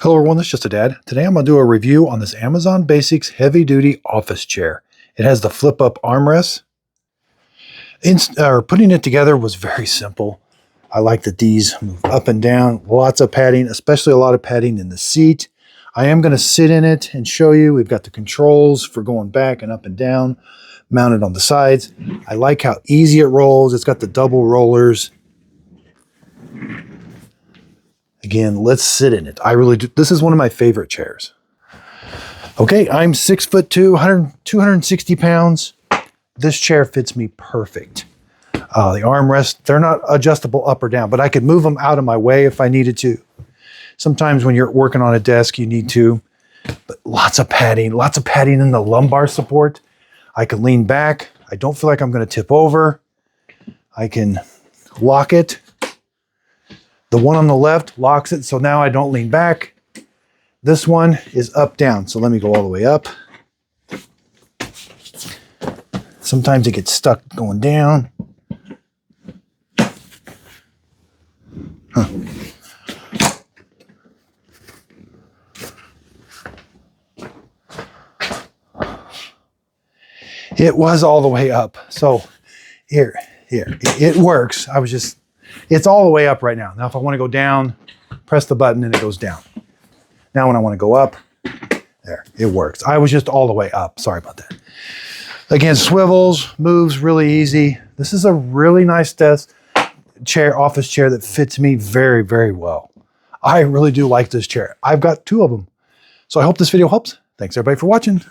Hello everyone, this is Just a Dad. Today I'm going to do a review on this Amazon Basics Heavy Duty Office Chair. It has the flip up armrest. Putting it together was very simple. I like that these move up and down, lots of padding, especially a lot of padding in the seat. I am going to sit in it and show you. We've got the controls for going back and up and down, mounted on the sides. I like how easy it rolls. It's got the double rollers. Again, let's sit in it. I really do. This is one of my favorite chairs. Okay, I'm 6'2", 260 pounds. This chair fits me perfect. The armrests, they're not adjustable up or down, but I could move them out of my way if I needed to. Sometimes when you're working on a desk, you need to. But lots of padding in the lumbar support. I can lean back. I don't feel like I'm going to tip over. I can lock it. The one on the left locks it, so now I don't lean back. This one is up, down. So let me go all the way up. Sometimes it gets stuck going down. It was all the way up. So here, it works. It's all the way up right now. Now, if I want to go down, press the button and it goes down. Now, when I want to go up, there, it works. I was just all the way up. Sorry about that. Again, swivels, moves really easy. This is a really nice office chair that fits me very, very well. I really do like this chair. I've got two of them. So I hope this video helps. Thanks everybody for watching.